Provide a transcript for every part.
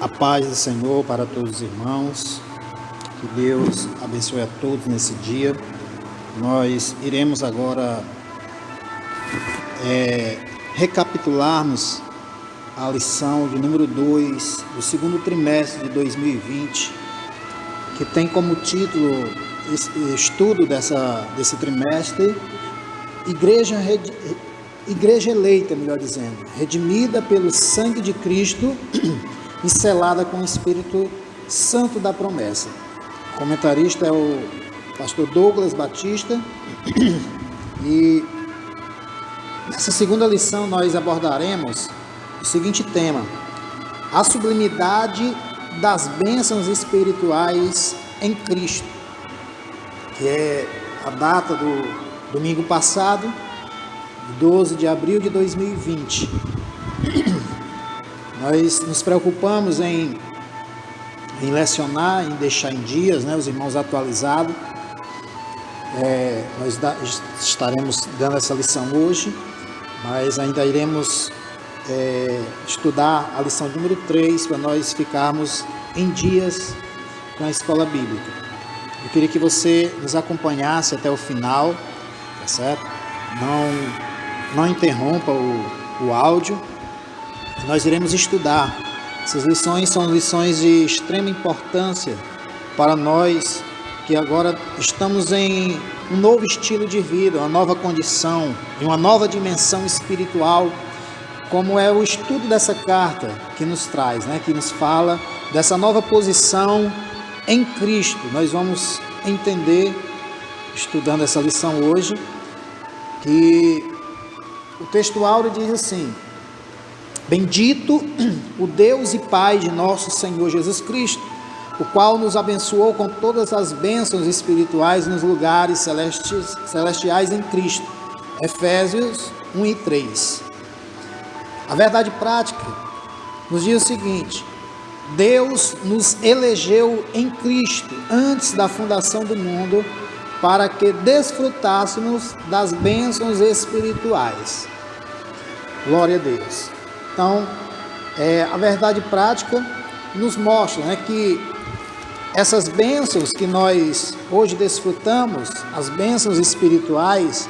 A paz do Senhor para todos os irmãos, que Deus abençoe a todos nesse dia. Nós iremos agora recapitularmos a lição de número 2 do segundo trimestre de 2020, que tem como título, estudo desse trimestre, Igreja eleita, melhor dizendo, redimida pelo sangue de Cristo e selada com o Espírito Santo da promessa. O comentarista é o pastor Douglas Batista. E nessa segunda lição nós abordaremos o seguinte tema: a sublimidade das bênçãos espirituais em Cristo, que é a data do domingo passado, 12 de abril de 2020. Nós nos preocupamos em lecionar, em deixar em dias, os irmãos atualizados. Nós estaremos dando essa lição hoje, mas ainda iremos estudar a lição número 3 para nós ficarmos em dias com a escola bíblica. Eu queria que você nos acompanhasse até o final, tá certo? Não interrompa o áudio. Nós iremos estudar. Essas lições são lições de extrema importância para nós que agora estamos em um novo estilo de vida, uma nova condição, em uma nova dimensão espiritual, como é o estudo dessa carta que nos traz, que nos fala dessa nova posição em Cristo. Nós vamos entender, estudando essa lição hoje, que o texto áureo diz assim: bendito o Deus e Pai de nosso Senhor Jesus Cristo, o qual nos abençoou com todas as bênçãos espirituais nos lugares celestiais em Cristo. Efésios 1 e 3. A verdade prática nos diz o seguinte: Deus nos elegeu em Cristo antes da fundação do mundo para que desfrutássemos das bênçãos espirituais. Glória a Deus. Então, a verdade prática nos mostra que essas bênçãos que nós hoje desfrutamos, as bênçãos espirituais,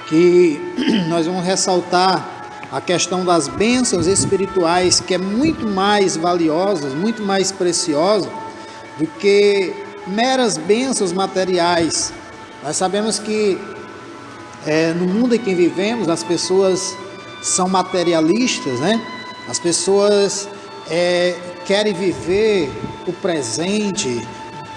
que nós vamos ressaltar a questão das bênçãos espirituais, que é muito mais valiosa, muito mais preciosa do que meras bênçãos materiais. Nós sabemos que no mundo em que vivemos, as pessoas são materialistas, As pessoas querem viver o presente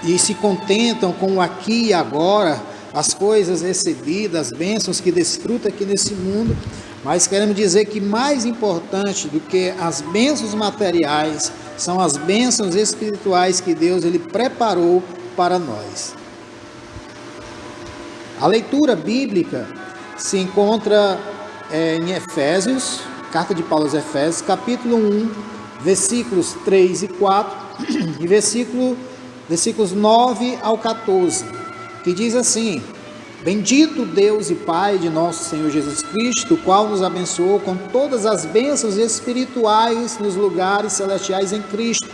e se contentam com o aqui e agora, as coisas recebidas, as bênçãos que desfrutam aqui nesse mundo. Mas queremos dizer que mais importante do que as bênçãos materiais são as bênçãos espirituais que Deus ele preparou para nós. A leitura bíblica se encontra em Efésios, carta de Paulo aos Efésios, capítulo 1, versículos 3 e 4, e versículos 9 ao 14, que diz assim: bendito Deus e Pai de nosso Senhor Jesus Cristo, o qual nos abençoou com todas as bênçãos espirituais nos lugares celestiais em Cristo,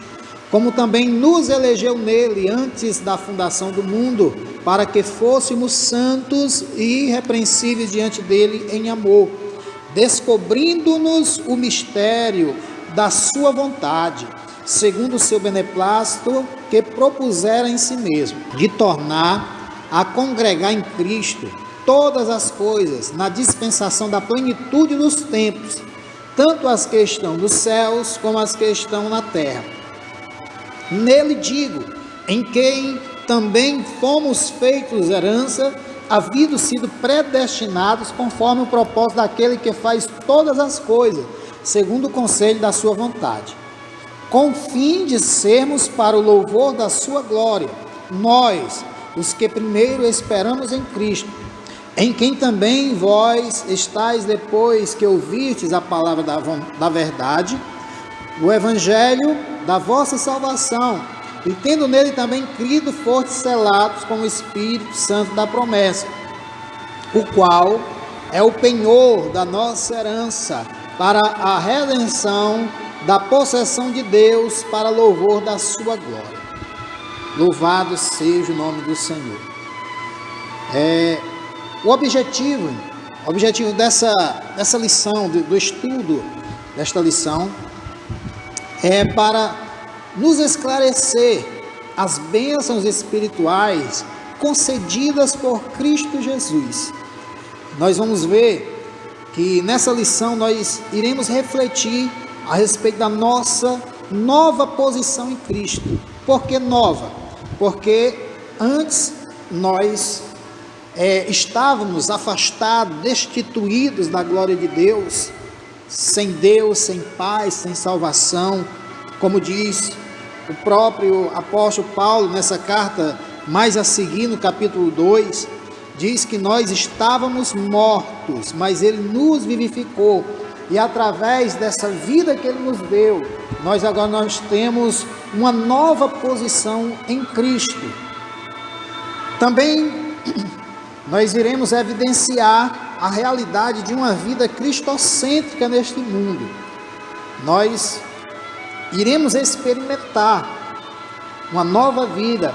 como também nos elegeu nele antes da fundação do mundo, para que fôssemos santos e irrepreensíveis diante dele em amor, descobrindo-nos o mistério da sua vontade, segundo o seu beneplácito que propusera em si mesmo, de tornar a congregar em Cristo todas as coisas na dispensação da plenitude dos tempos, tanto as que estão nos céus como as que estão na terra. Nele digo, em quem também fomos feitos herança, havendo sido predestinados conforme o propósito daquele que faz todas as coisas, segundo o conselho da sua vontade, com o fim de sermos para o louvor da sua glória, nós, os que primeiro esperamos em Cristo, em quem também vós estáis depois que ouvistes a palavra da verdade, o evangelho da vossa salvação, e tendo nele também crido, fostes selados com o Espírito Santo da promessa, o qual é o penhor da nossa herança, para a redenção da possessão de Deus para louvor da sua glória. Louvado seja o nome do Senhor. O objetivo dessa lição, do estudo desta lição, é para nos esclarecer as bênçãos espirituais concedidas por Cristo Jesus. Nós vamos ver que nessa lição nós iremos refletir a respeito da nossa nova posição em Cristo. Por que nova? Porque antes nós estávamos afastados, destituídos da glória de Deus, sem Deus, sem paz, sem salvação, como diz o próprio apóstolo Paulo nessa carta mais a seguir, no capítulo 2, diz que nós estávamos mortos, mas Ele nos vivificou, e através dessa vida que Ele nos deu, nós temos uma nova posição em Cristo. Também nós iremos evidenciar a realidade de uma vida cristocêntrica neste mundo. Nós iremos experimentar uma nova vida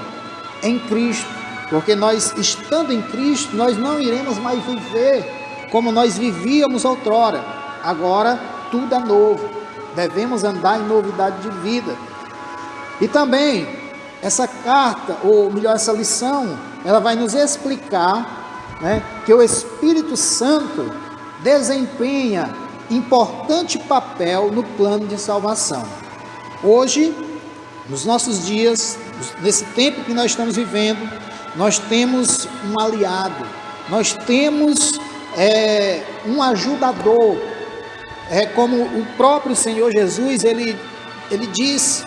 em Cristo, porque nós, estando em Cristo, nós não iremos mais viver como nós vivíamos outrora. Agora tudo é novo, devemos andar em novidade de vida. E também essa carta, ou melhor, essa lição, ela vai nos explicar, que o Espírito Santo desempenha importante papel no plano de salvação. Hoje, nos nossos dias, nesse tempo que nós estamos vivendo, nós temos um aliado, nós temos um ajudador, como o próprio Senhor Jesus, ele disse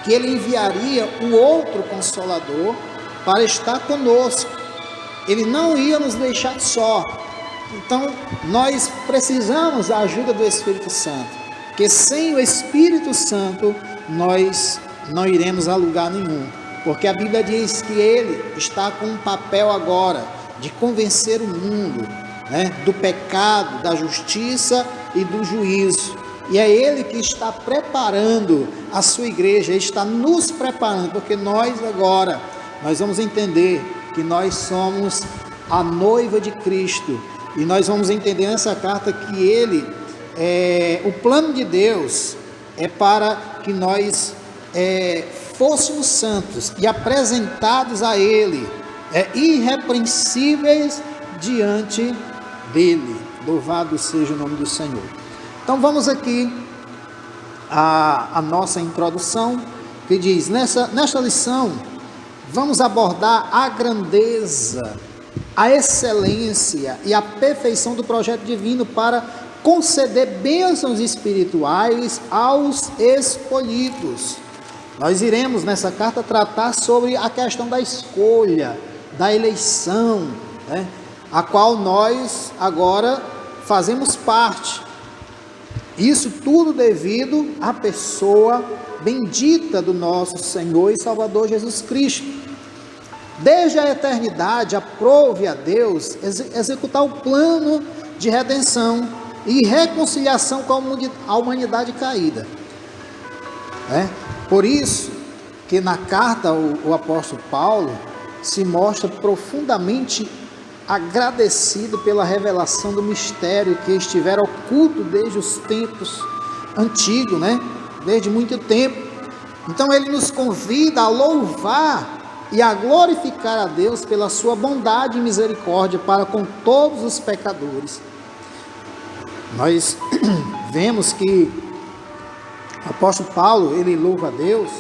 que Ele enviaria o outro Consolador para estar conosco. Ele não ia nos deixar só. Então, nós precisamos da ajuda do Espírito Santo, porque sem o Espírito Santo, nós não iremos a lugar nenhum, porque a Bíblia diz que Ele está com um papel agora de convencer o mundo, do pecado, da justiça e do juízo, e é Ele que está preparando a sua igreja, Ele está nos preparando, porque nós vamos entender que nós somos a noiva de Cristo, e nós vamos entender nessa carta que o plano de Deus é para que nós fôssemos santos e apresentados a Ele, irrepreensíveis diante dEle. Louvado seja o nome do Senhor. Então vamos aqui a nossa introdução, que diz, nesta lição, vamos abordar a grandeza, a excelência e a perfeição do projeto divino para conceder bênçãos espirituais aos escolhidos. Nós iremos nessa carta tratar sobre a questão da escolha, da eleição, a qual nós agora fazemos parte. Isso tudo devido à pessoa bendita do nosso Senhor e Salvador Jesus Cristo. Desde a eternidade, aprove a Deus executar o plano de redenção e reconciliação com a humanidade caída. Por isso que na carta o apóstolo Paulo se mostra profundamente agradecido pela revelação do mistério que estivera oculto desde os tempos antigos, desde muito tempo. Então ele nos convida a louvar e a glorificar a Deus pela sua bondade e misericórdia para com todos os pecadores. Nós vemos que o apóstolo Paulo, ele louva a Deus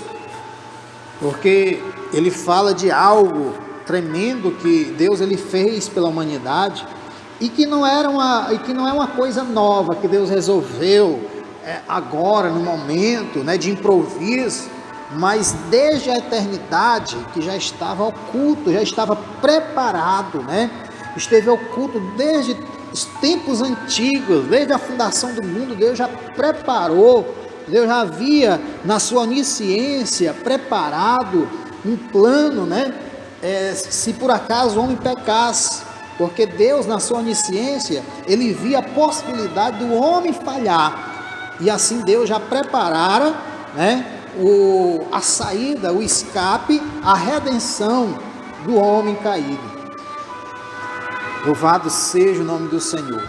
porque ele fala de algo tremendo que Deus ele fez pela humanidade e que não é uma coisa nova que Deus resolveu agora, no momento, de improviso, mas desde a eternidade, que já estava oculto, já estava preparado, esteve oculto desde os tempos antigos, desde a fundação do mundo. Deus já preparou, Deus já havia na sua onisciência preparado um plano, se por acaso o homem pecasse, porque Deus na sua onisciência, ele via a possibilidade do homem falhar, E assim Deus já preparara, né, a saída, o escape, a redenção do homem caído. Louvado seja o nome do Senhor.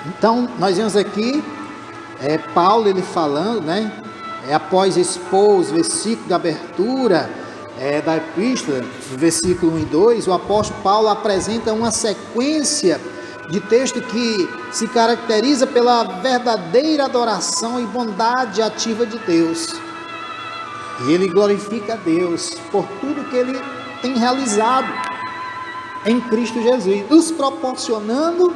Então, nós vemos aqui, Paulo ele falando, né, após expor os versículos de abertura da epístola, no versículo 1 e 2, o apóstolo Paulo apresenta uma sequência de texto que se caracteriza pela verdadeira adoração e bondade ativa de Deus. E ele glorifica a Deus por tudo que ele tem realizado em Cristo Jesus, nos proporcionando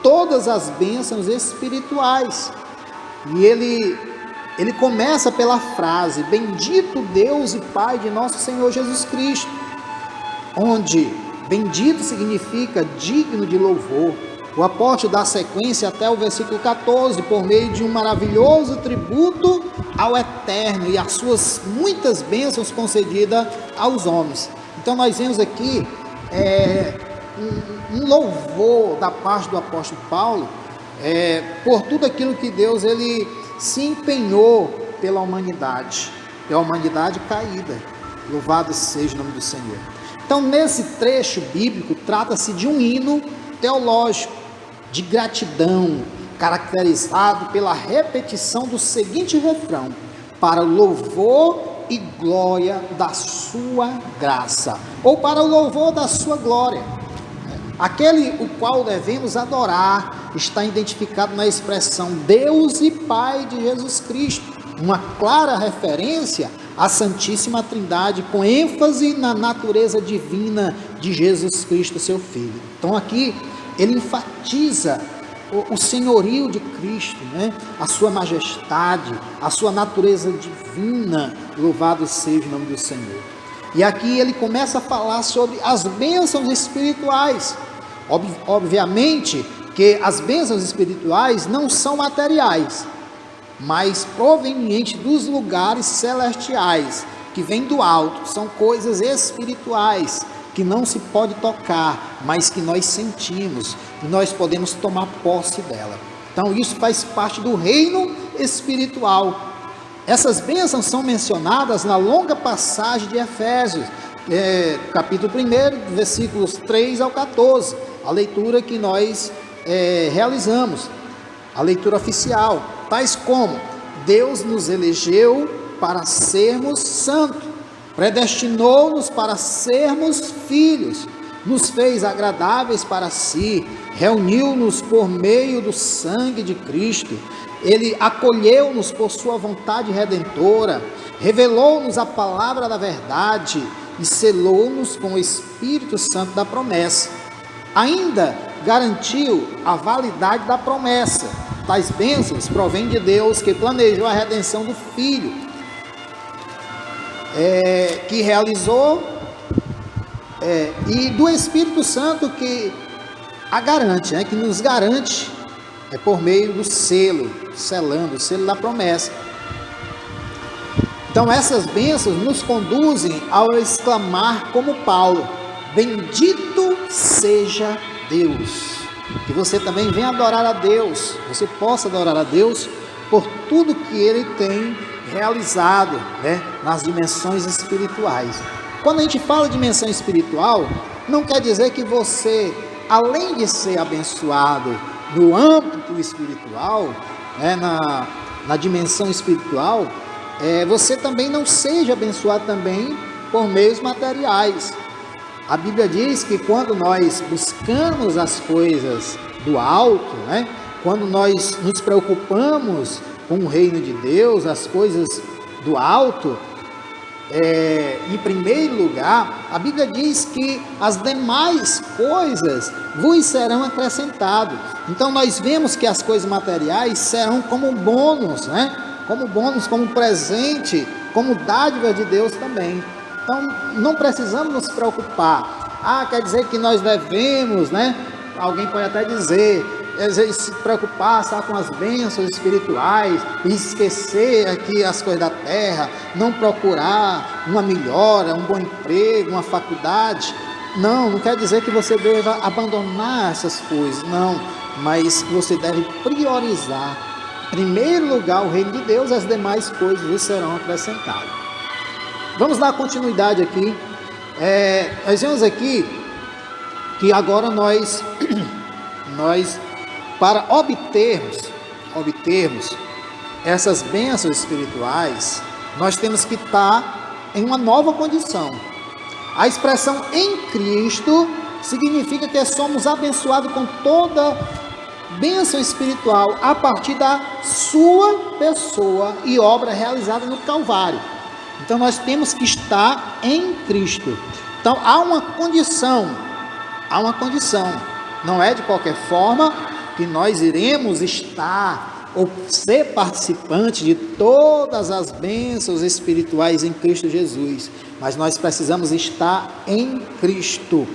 todas as bênçãos espirituais. E ele começa pela frase: bendito Deus e Pai de nosso Senhor Jesus Cristo, onde bendito significa digno de louvor. O apóstolo dá sequência até o versículo 14, por meio de um maravilhoso tributo ao Eterno e as suas muitas bênçãos concedidas aos homens. Então nós vemos aqui um louvor da parte do apóstolo Paulo por tudo aquilo que Deus ele se empenhou pela humanidade caída. Louvado seja o nome do Senhor. Então, nesse trecho bíblico, trata-se de um hino teológico de gratidão, caracterizado pela repetição do seguinte refrão: para o louvor e glória da sua graça, ou para o louvor da sua glória. Aquele o qual devemos adorar está identificado na expressão Deus e Pai de Jesus Cristo, uma clara referência à Santíssima Trindade, com ênfase na natureza divina de Jesus Cristo, seu Filho. Então aqui ele enfatiza o senhorio de Cristo, né? A sua majestade, a sua natureza divina. Louvado seja o nome do Senhor. E aqui ele começa a falar sobre as bênçãos espirituais. Obviamente que as bênçãos espirituais não são materiais, mas provenientes dos lugares celestiais, que vêm do alto. São coisas espirituais que não se pode tocar, mas que nós sentimos, e nós podemos tomar posse dela. Então isso faz parte do reino espiritual. Essas bênçãos são mencionadas na longa passagem de Efésios, capítulo 1, versículos 3 ao 14, a leitura que nós realizamos, a leitura oficial, tais como: Deus nos elegeu para sermos santos, predestinou-nos para sermos filhos, nos fez agradáveis para si, reuniu-nos por meio do sangue de Cristo, Ele acolheu-nos por sua vontade redentora, revelou-nos a palavra da verdade e selou-nos com o Espírito Santo da promessa. Ainda garantiu a validade da promessa. Tais bênçãos provêm de Deus, que planejou a redenção do Filho, que realizou, e do Espírito Santo que a garante, que nos garante, por meio do selo, selando, o selo da promessa. Então essas bênçãos nos conduzem ao exclamar como Paulo: bendito seja Deus. Que você também venha adorar a Deus, você possa adorar a Deus por tudo que Ele tem realizado, nas dimensões espirituais. Quando a gente fala de dimensão espiritual, não quer dizer que você, além de ser abençoado no âmbito espiritual, na dimensão espiritual, você também não seja abençoado também por meios materiais. A Bíblia diz que quando nós buscamos as coisas do alto, quando nós nos preocupamos com o reino de Deus, as coisas do alto, em primeiro lugar, a Bíblia diz que as demais coisas vos serão acrescentadas. Então nós vemos que as coisas materiais serão como bônus, como presente, como dádiva de Deus também. Então não precisamos nos preocupar. Quer dizer que nós devemos, alguém pode até dizer, às vezes se preocupar só com as bênçãos espirituais e esquecer aqui as coisas da terra, não procurar uma melhora, um bom emprego, uma faculdade. Não quer dizer que você deva abandonar essas coisas, não, mas você deve priorizar primeiro lugar o reino de Deus, as demais coisas lhe serão acrescentadas. Vamos dar continuidade aqui. Nós vemos aqui que agora nós para obtermos essas bênçãos espirituais, nós temos que estar em uma nova condição. A expressão em Cristo significa que somos abençoados com toda bênção espiritual a partir da sua pessoa e obra realizada no Calvário. Então nós temos que estar em Cristo. Então há uma condição, não é de qualquer forma que nós iremos estar ou ser participante de todas as bênçãos espirituais em Cristo Jesus, mas nós precisamos estar em Cristo.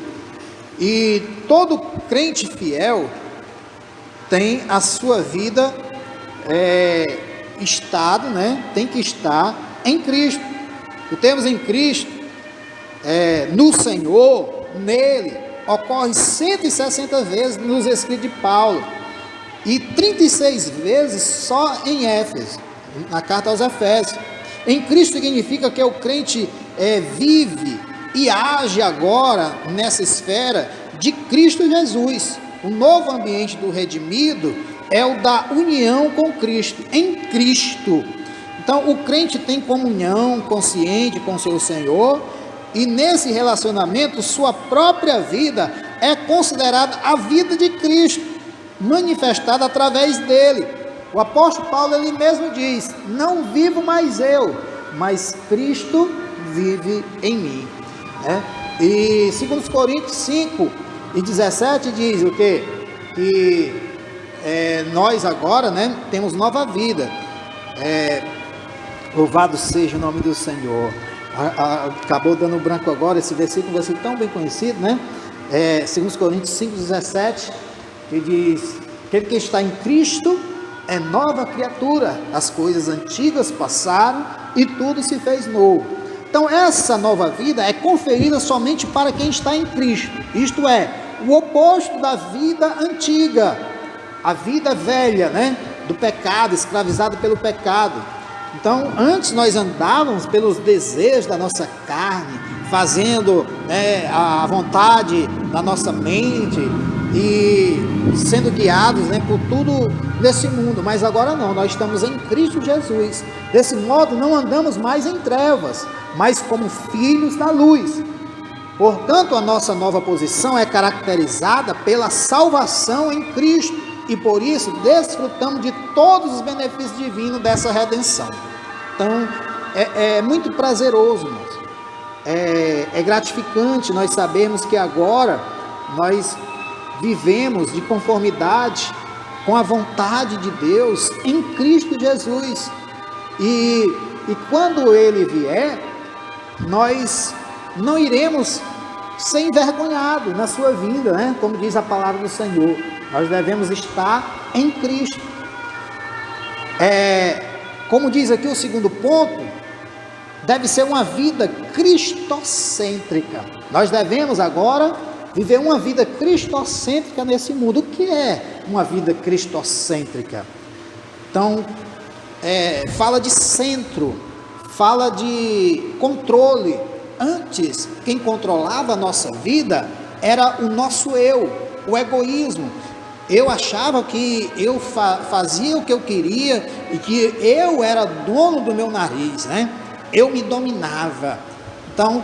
E todo crente fiel tem a sua vida tem que estar em Cristo. O termos em Cristo, no Senhor, nele, ocorre 160 vezes nos escritos de Paulo e 36 vezes só em Éfeso, na carta aos Efésios. Em Cristo significa que o crente vive e age agora nessa esfera de Cristo Jesus. O novo ambiente do redimido é o da união com Cristo, em Cristo. Então o crente tem comunhão consciente com seu Senhor, e nesse relacionamento sua própria vida é considerada a vida de Cristo, manifestada através dele. O apóstolo Paulo, ele mesmo diz: não vivo mais eu, mas Cristo vive em mim, E 2 Coríntios 5:17 diz o quê? Que nós agora, temos nova vida. Louvado seja o nome do Senhor. Acabou dando branco agora esse versículo, um versículo tão bem conhecido, 2 Coríntios 5:17, que diz: aquele que está em Cristo é nova criatura, as coisas antigas passaram e tudo se fez novo. Então essa nova vida é conferida somente para quem está em Cristo, isto é, o oposto da vida antiga, a vida velha, do pecado, escravizado pelo pecado. Então antes nós andávamos pelos desejos da nossa carne, fazendo a vontade da nossa mente e sendo guiados por tudo nesse mundo, mas agora não, nós estamos em Cristo Jesus. Desse modo não andamos mais em trevas, mas como filhos da luz. Portanto, a nossa nova posição é caracterizada pela salvação em Cristo, e por isso desfrutamos de todos os benefícios divinos dessa redenção. Então é muito prazeroso, irmãos. É gratificante nós sabermos que agora nós vivemos de conformidade com a vontade de Deus em Cristo Jesus, e quando Ele vier, nós não iremos ser envergonhados na sua vida, como diz a palavra do Senhor. Nós devemos estar em Cristo. Como diz aqui o segundo ponto, deve ser uma vida cristocêntrica. Nós devemos agora viver uma vida cristocêntrica nesse mundo. O que é uma vida cristocêntrica? Então, fala de centro, fala de controle. Antes, quem controlava a nossa vida era o nosso eu, o egoísmo. Eu achava que eu fazia o que eu queria e que eu era dono do meu nariz, Eu me dominava. Então,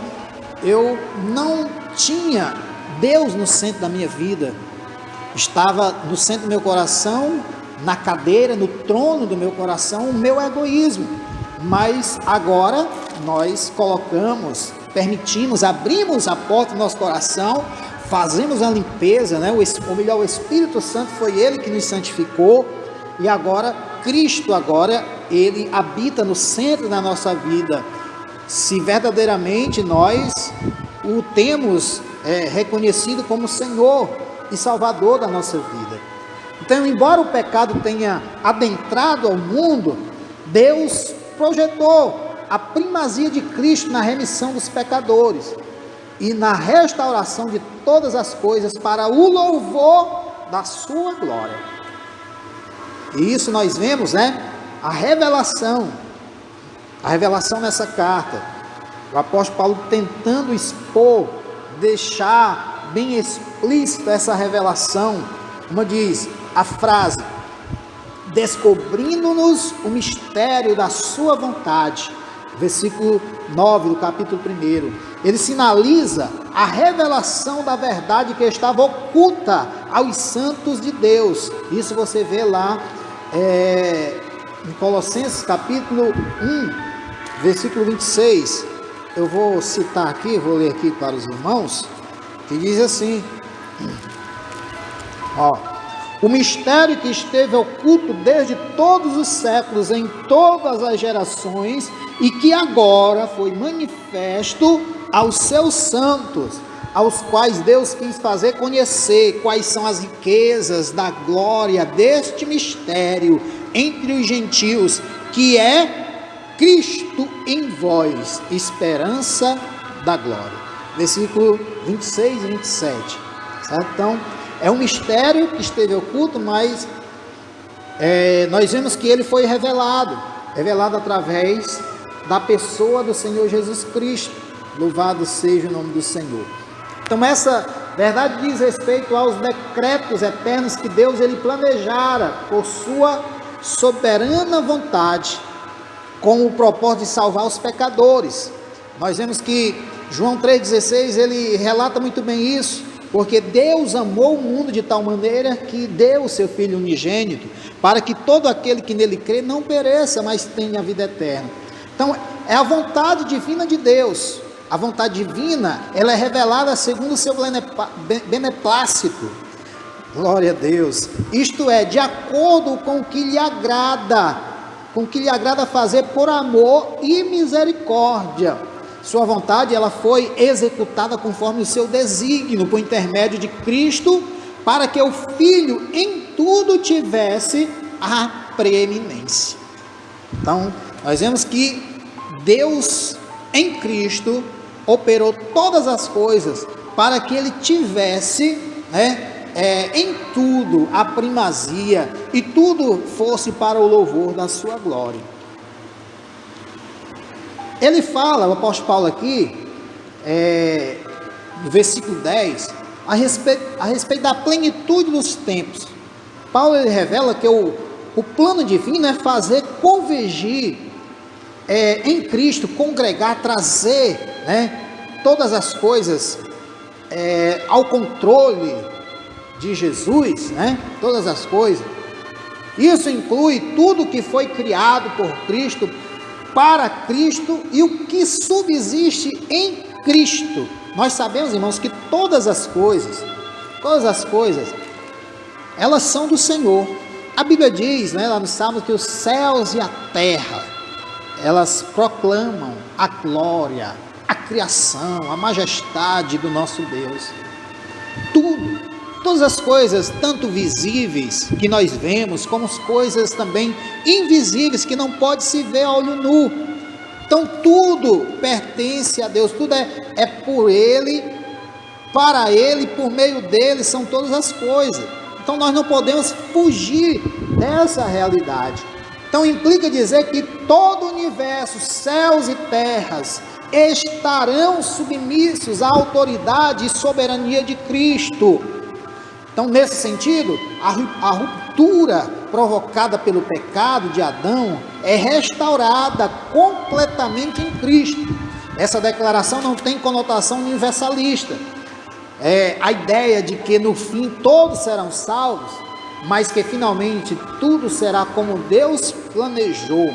eu não tinha Deus no centro da minha vida. Estava no centro do meu coração, na cadeira, no trono do meu coração, o meu egoísmo. Mas agora nós permitimos, abrimos a porta do nosso coração, fazemos a limpeza, ou melhor, o Espírito Santo foi Ele que nos santificou, e agora Cristo, Ele habita no centro da nossa vida. Se verdadeiramente nós o temos reconhecido como Senhor e Salvador da nossa vida. Então, embora o pecado tenha adentrado ao mundo, Deus projetou a primazia de Cristo na remissão dos pecadores e na restauração de todas as coisas para o louvor da sua glória. E isso nós vemos, né? A revelação nessa carta. O apóstolo Paulo tentando expor, deixar bem explícita essa revelação. Como diz a frase, descobrindo-nos o mistério da sua vontade. Versículo 9 do capítulo 1. Ele sinaliza a revelação da verdade que estava oculta aos santos de Deus. Isso você vê lá em Colossenses capítulo 1, versículo 26. Eu vou citar aqui, vou ler aqui para os irmãos, que diz assim: o mistério que esteve oculto desde todos os séculos, em todas as gerações, e que agora foi manifesto aos seus santos, aos quais Deus quis fazer conhecer quais são as riquezas da glória deste mistério entre os gentios, que é Cristo em vós, esperança da glória. Versículo 26 e 27, certo? Então, é um mistério que esteve oculto, mas nós vemos que ele foi revelado através da pessoa do Senhor Jesus Cristo. Louvado seja o nome do Senhor. Então essa verdade diz respeito aos decretos eternos que Deus ele planejara por sua soberana vontade, com o propósito de salvar os pecadores. Nós vemos que João 3,16 ele relata muito bem isso, porque Deus amou o mundo de tal maneira que deu o seu Filho unigênito, para que todo aquele que nele crê não pereça, mas tenha a vida eterna. Então, é a vontade divina de Deus. A vontade divina, ela é revelada segundo o seu beneplácito. Glória a Deus. Isto é, de acordo com o que lhe agrada, fazer por amor e misericórdia. Sua vontade, ela foi executada conforme o seu desígnio, por intermédio de Cristo, para que o Filho em tudo tivesse a preeminência. Então, nós vemos que Deus em Cristo operou todas as coisas para que ele tivesse, em tudo a primazia, e tudo fosse para o louvor da sua glória. Ele fala, o apóstolo Paulo aqui, no versículo 10, a respeito da plenitude dos tempos. Paulo ele revela que o plano divino é fazer convergir em Cristo, congregar, trazer todas as coisas ao controle de Jesus, todas as coisas. Isso inclui tudo que foi criado por Cristo, para Cristo, e o que subsiste em Cristo. Nós sabemos, irmãos, que todas as coisas, elas são do Senhor. A Bíblia diz, lá no Salmo, que os céus e a terra, elas proclamam a glória, a criação, a majestade do nosso Deus. Todas as coisas, tanto visíveis que nós vemos, como as coisas também invisíveis que não pode se ver a olho nu. Então tudo pertence a Deus, tudo é por Ele, para Ele, por meio dEle são todas as coisas. Então nós não podemos fugir dessa realidade. Então implica dizer que todo o universo, céus e terras, estarão submissos à autoridade e soberania de Cristo. Então, nesse sentido, a ruptura provocada pelo pecado de Adão é restaurada completamente em Cristo. Essa declaração não tem conotação universalista. A ideia de que no fim todos serão salvos, mas que finalmente tudo será como Deus planejou.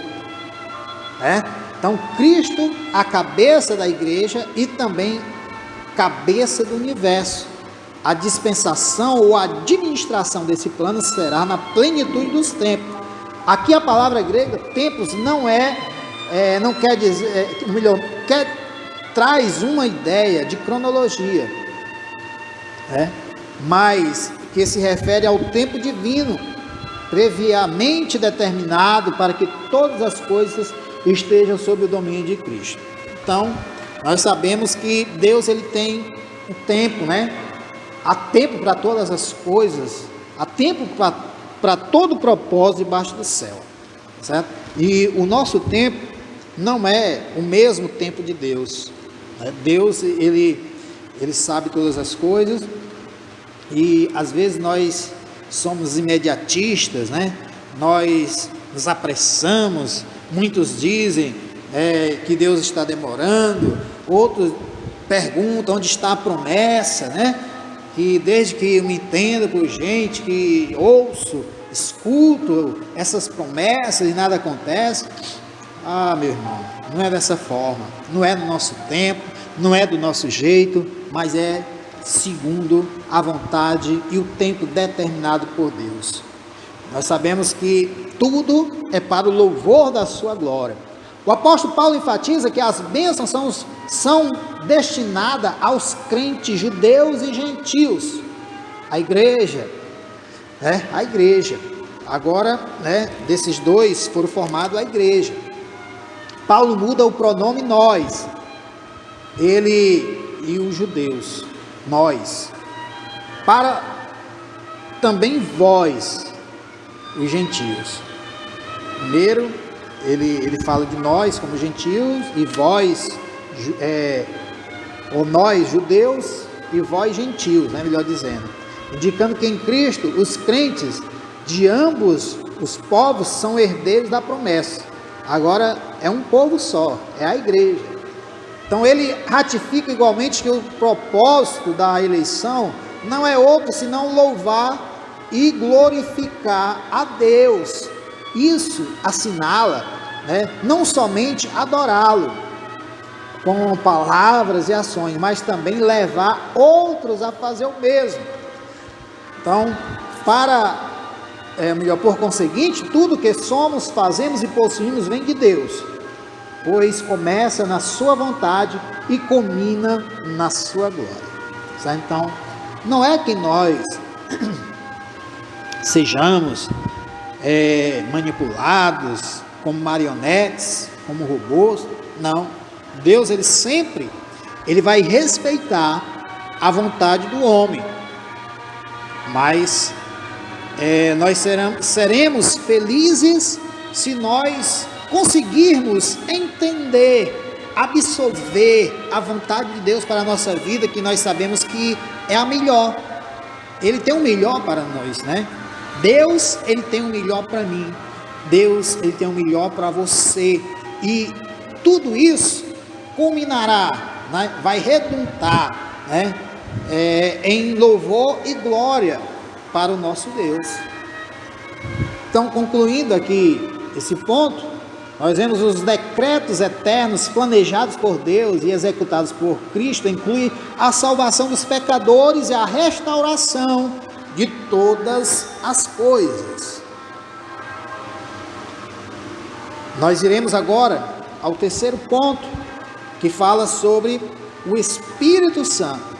Então, Cristo, a cabeça da igreja e também cabeça do universo. A dispensação ou a administração desse plano será na plenitude dos tempos. Aqui a palavra grega, tempos, não quer dizer, traz uma ideia de cronologia, mas que se refere ao tempo divino, previamente determinado para que todas as coisas estejam sob o domínio de Cristo. Então, nós sabemos que Deus ele tem um tempo, há tempo para todas as coisas, há tempo para todo propósito debaixo do céu, certo? E o nosso tempo não é o mesmo tempo de Deus, né? Deus, ele sabe todas as coisas, e às vezes nós somos imediatistas, né? Nós nos apressamos, muitos dizem que Deus está demorando, outros perguntam onde está a promessa, né? Que desde que eu me entendo por gente, que ouço, escuto essas promessas e nada acontece. Ah, meu irmão, não é dessa forma, não é no nosso tempo, não é do nosso jeito, mas é segundo a vontade e o tempo determinado por Deus. Nós sabemos que tudo é para o louvor da sua glória. O apóstolo Paulo enfatiza que as bênçãos são destinadas aos crentes judeus e gentios, a igreja, né? A igreja. Agora, né, desses dois foram formados a igreja. Paulo muda o pronome nós, ele e os judeus, nós, para também vós, os gentios. Primeiro, ele fala de nós como gentios, e vós, ou nós judeus, e vós gentios, né, melhor dizendo, indicando que em Cristo os crentes de ambos os povos são herdeiros da promessa. Agora é um povo só, é a igreja. Então ele ratifica igualmente que o propósito da eleição não é outro senão louvar e glorificar a Deus. Isso assinala, né, não somente adorá-lo com palavras e ações, mas também levar outros a fazer o mesmo. Então, por conseguinte, tudo que somos, fazemos e possuímos vem de Deus, pois começa na sua vontade e culmina na sua glória. Então, não é que nós sejamos manipulados como marionetes, como robôs. Não, Deus ele vai respeitar a vontade do homem, mas nós seremos felizes se nós conseguirmos entender, absorver a vontade de Deus para a nossa vida, que nós sabemos que é a melhor. Ele tem o melhor para nós, né? Deus, ele tem o melhor para mim. Deus, ele tem o melhor para você. E tudo isso culminará, né? Vai redundar, né? Em louvor e glória para o nosso Deus. Então, concluindo aqui esse ponto, nós vemos os decretos eternos planejados por Deus e executados por Cristo, inclui a salvação dos pecadores e a restauração de todas as coisas. Nós iremos agora ao terceiro ponto, que fala sobre o Espírito Santo,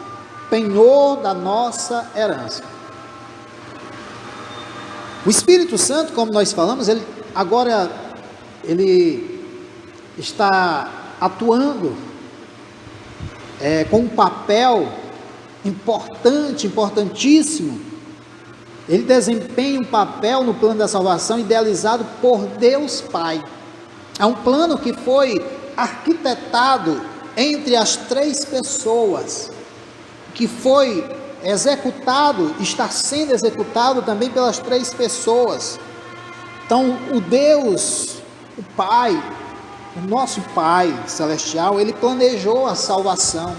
penhor da nossa herança. O Espírito Santo, como nós falamos, ele está atuando com um papel importantíssimo. Ele desempenha um papel no plano da salvação idealizado por Deus Pai. É um plano que foi arquitetado entre as três pessoas, que foi executado, está sendo executado também pelas três pessoas. Então, o Deus, o Pai, o nosso Pai Celestial, ele planejou a salvação.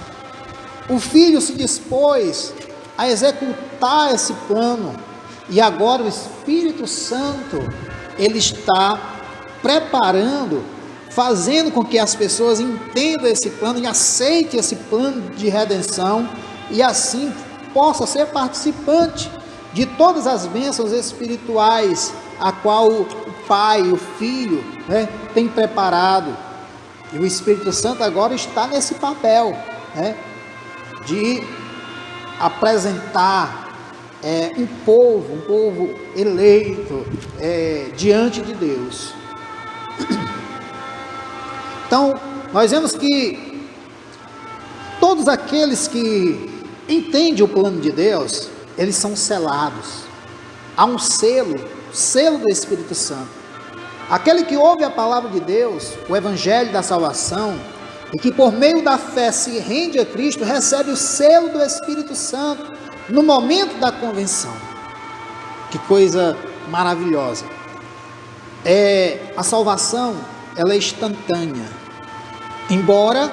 O Filho se dispôs a executar esse plano, e agora o Espírito Santo, ele está preparando, fazendo com que as pessoas entendam esse plano e aceitem esse plano de redenção, e assim possa ser participante de todas as bênçãos espirituais a qual o Pai, o Filho, né, tem preparado. E o Espírito Santo agora está nesse papel, né, de apresentar um povo eleito diante de Deus. Então, nós vemos que todos aqueles que entendem o plano de Deus, eles são selados. Há um selo selo do Espírito Santo. Aquele que ouve a palavra de Deus, o evangelho da salvação, e que por meio da fé se rende a Cristo, recebe o selo do Espírito Santo no momento da convenção. Que coisa maravilhosa. A salvação, ela é instantânea. Embora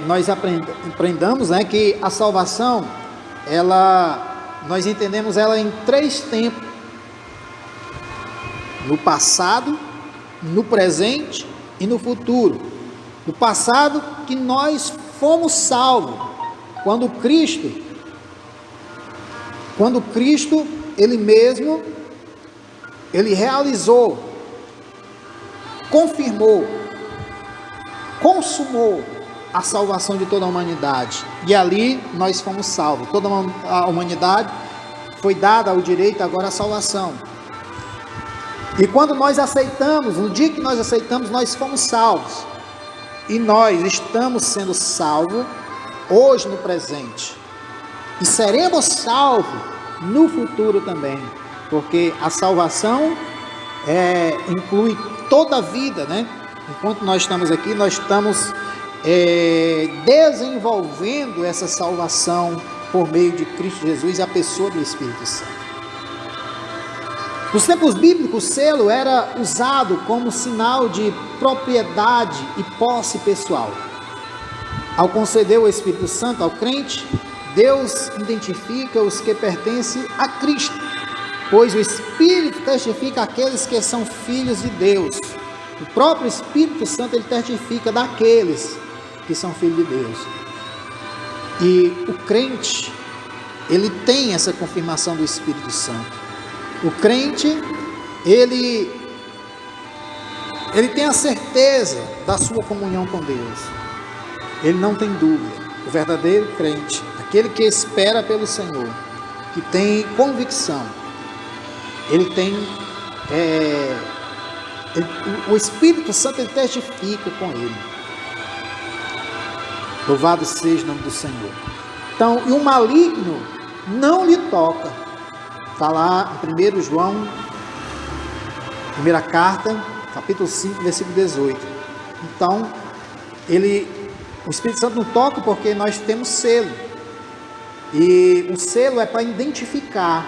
nós aprendamos, né, que a salvação, nós entendemos ela em 3 tempos: no passado, no presente e no futuro. No passado, que nós fomos salvos quando Cristo, ele realizou, confirmou, consumou a salvação de toda a humanidade, e ali nós fomos salvos. Toda a humanidade foi dada o direito agora à salvação, e quando nós aceitamos, no dia que nós aceitamos, nós fomos salvos, e nós estamos sendo salvos hoje no presente, e seremos salvos no futuro também, porque a salvação inclui toda a vida, né? Enquanto nós estamos aqui, nós estamos desenvolvendo essa salvação por meio de Cristo Jesus e a pessoa do Espírito Santo. Nos tempos bíblicos, o selo era usado como sinal de propriedade e posse pessoal. Ao conceder o Espírito Santo ao crente, Deus identifica os que pertencem a Cristo, pois o Espírito testifica aqueles que são filhos de Deus. O próprio Espírito Santo, ele testifica daqueles que são filhos de Deus. E o crente, ele tem essa confirmação do Espírito Santo. O crente, ele tem a certeza da sua comunhão com Deus. Ele não tem dúvida. O verdadeiro crente, aquele que espera pelo Senhor, que tem convicção, ele tem o Espírito Santo, ele testifica com ele. Louvado seja o nome do Senhor. Então, e o maligno não lhe toca. Está lá em 1 João, primeira carta, capítulo 5, versículo 18. Então, o Espírito Santo não toca porque nós temos selo. E o selo é para identifica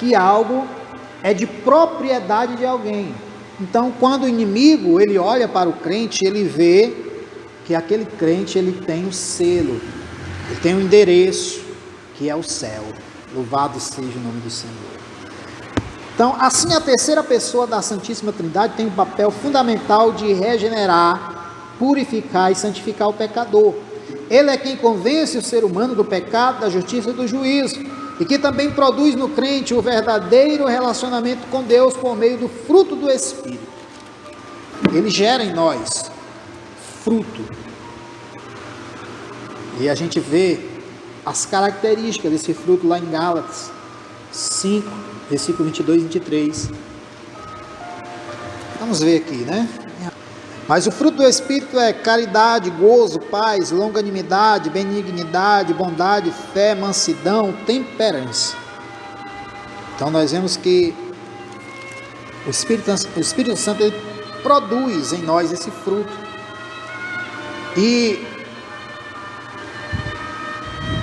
que algo é de propriedade de alguém. Então, quando o inimigo, ele olha para o crente, ele vê que aquele crente, ele tem o selo, ele tem o endereço, que é o céu. Louvado seja o nome do Senhor. Então, assim, a terceira pessoa da Santíssima Trindade tem um papel fundamental de regenerar, purificar e santificar o pecador. Ele é quem convence o ser humano do pecado, da justiça e do juízo, e que também produz no crente o verdadeiro relacionamento com Deus por meio do fruto do Espírito. Ele gera em nós fruto. E a gente vê as características desse fruto lá em Gálatas 5, versículo 22 e 23. Vamos ver aqui, né? Mas o fruto do Espírito é caridade, gozo, paz, longanimidade, benignidade, bondade, fé, mansidão, temperança. Então nós vemos que o Espírito Santo, ele produz em nós esse fruto. E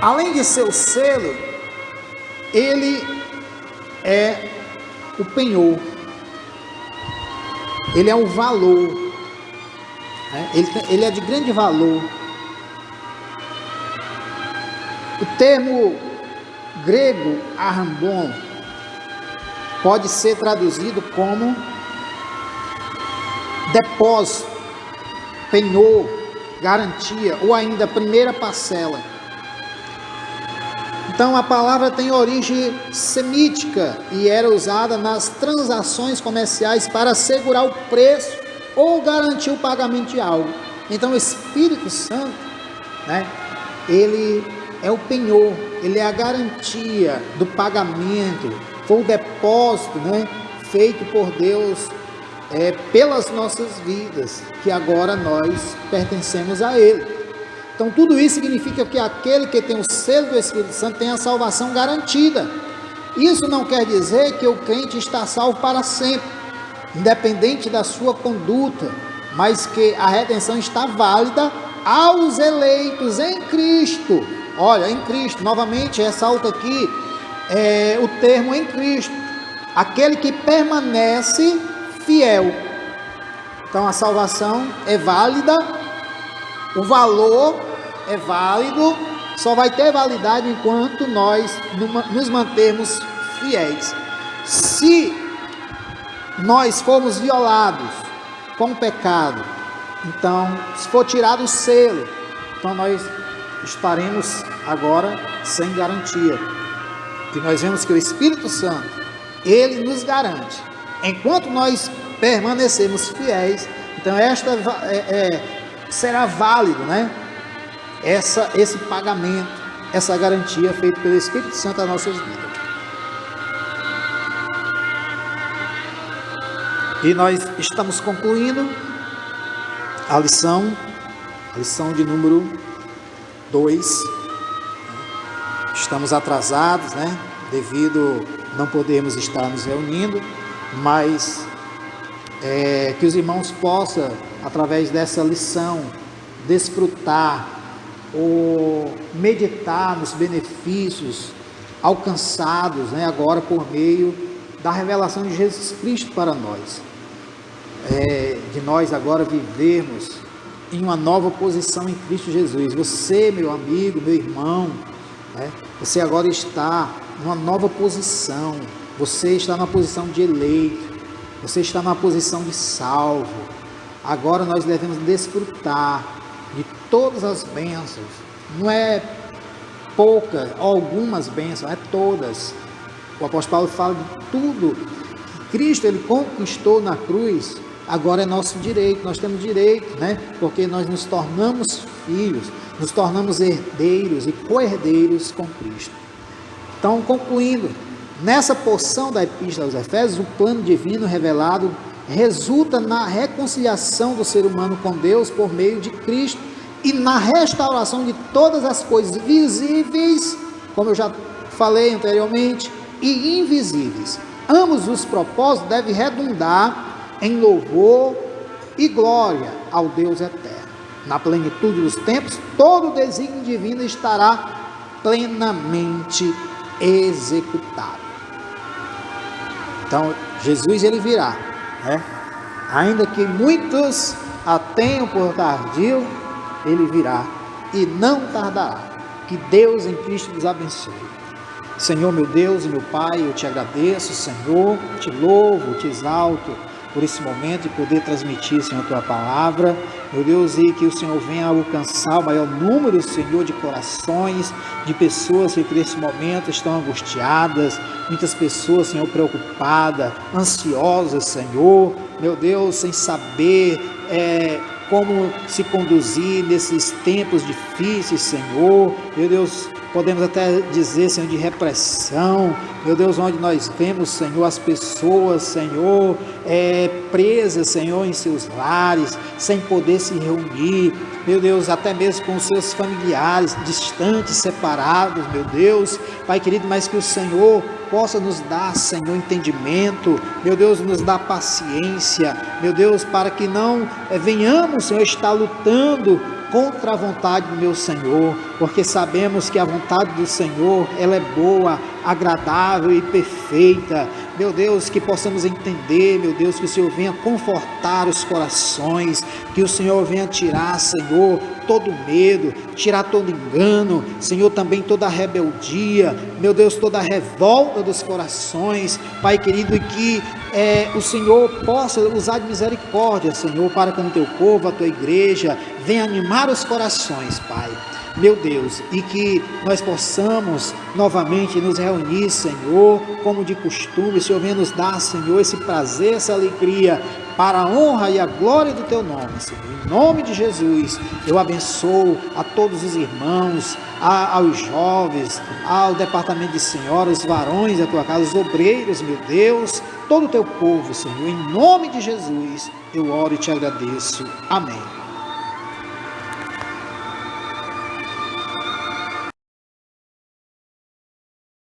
além de ser o selo, ele é o penhor, ele é o valor, né? Ele é de grande valor. O termo grego arrambon pode ser traduzido como depósito, penhor, garantia, ou ainda primeira parcela. Então a palavra tem origem semítica e era usada nas transações comerciais para assegurar o preço ou garantir o pagamento de algo. Então o Espírito Santo, né, ele é o penhor, ele é a garantia do pagamento, foi o depósito, né, feito por Deus pelas nossas vidas, que agora nós pertencemos a Ele. Então tudo isso significa que aquele que tem o selo do Espírito Santo tem a salvação garantida. Isso não quer dizer que o crente está salvo para sempre, independente da sua conduta, mas que a redenção está válida aos eleitos em Cristo. Olha, em Cristo, novamente ressalta aqui o termo em Cristo, aquele que permanece fiel. Então a salvação é válida, o valor é válido, só vai ter validade enquanto nós nos mantermos fiéis. Se nós formos violados com o pecado, então, se for tirado o selo, então nós estaremos agora sem garantia. E nós vemos que o Espírito Santo, ele nos garante, enquanto nós permanecemos fiéis, então será válido, né? Esse pagamento, essa garantia feita pelo Espírito Santo às nossas vidas. E nós estamos concluindo a lição de número 2. Estamos atrasados, né? Devido não podermos estar nos reunindo, mas que os irmãos possam, através dessa lição, desfrutar ou meditar nos benefícios alcançados, né, agora por meio da revelação de Jesus Cristo para nós. De nós agora vivermos em uma nova posição em Cristo Jesus. Você, meu amigo, meu irmão, né, você agora está numa nova posição. Você está na posição de eleito. Você está na posição de salvo. Agora nós devemos desfrutar de todas as bênçãos. Não é poucas, algumas bênçãos, é todas. O apóstolo Paulo fala de tudo que Cristo ele conquistou na cruz. Agora é nosso direito, nós temos direito, né? Porque nós nos tornamos filhos, nos tornamos herdeiros e co-herdeiros com Cristo. Então, concluindo, nessa porção da Epístola aos Efésios, o plano divino revelado resulta na reconciliação do ser humano com Deus por meio de Cristo e na restauração de todas as coisas visíveis, como eu já falei anteriormente, e invisíveis. Ambos os propósitos devem redundar em louvor e glória ao Deus eterno. Na plenitude dos tempos, todo o desígnio divino estará plenamente executado. Então, Jesus ele virá, né? Ainda que muitos a tenham por tardio, ele virá e não tardará. Que Deus em Cristo nos abençoe. Senhor, meu Deus e meu Pai, eu te agradeço, Senhor, te louvo, te exalto por esse momento e poder transmitir, Senhor, a tua palavra, meu Deus, e que o Senhor venha alcançar o maior número, Senhor, de corações, de pessoas que nesse momento estão angustiadas, muitas pessoas, Senhor, preocupadas, ansiosas, Senhor, meu Deus, sem saber como se conduzir nesses tempos difíceis, Senhor, meu Deus, podemos até dizer, Senhor, de repressão, meu Deus, onde nós vemos, Senhor, as pessoas, Senhor, presas, Senhor, em seus lares, sem poder se reunir, meu Deus, até mesmo com os seus familiares, distantes, separados, meu Deus, Pai querido, mas que o Senhor possa nos dar, Senhor, entendimento, meu Deus, nos dá paciência, meu Deus, para que não venhamos, Senhor, estar lutando contra a vontade do meu Senhor, porque sabemos que a vontade do Senhor, ela é boa, agradável e perfeita. Meu Deus, que possamos entender, meu Deus, que o Senhor venha confortar os corações, que o Senhor venha tirar, Senhor, todo medo, tirar todo engano, Senhor, também toda a rebeldia, meu Deus, toda a revolta dos corações, Pai querido, e que o Senhor possa usar de misericórdia, Senhor, para com o teu povo, a tua igreja, venha animar os corações, Pai, meu Deus, e que nós possamos novamente nos reunir, Senhor, como de costume. O Senhor venha nos dar, Senhor, esse prazer, essa alegria, para a honra e a glória do teu nome, Senhor. Em nome de Jesus, eu abençoo a todos os irmãos, aos jovens, ao departamento de senhoras, os varões da tua casa, os obreiros, meu Deus, todo o teu povo, Senhor. Em nome de Jesus, eu oro e te agradeço. Amém.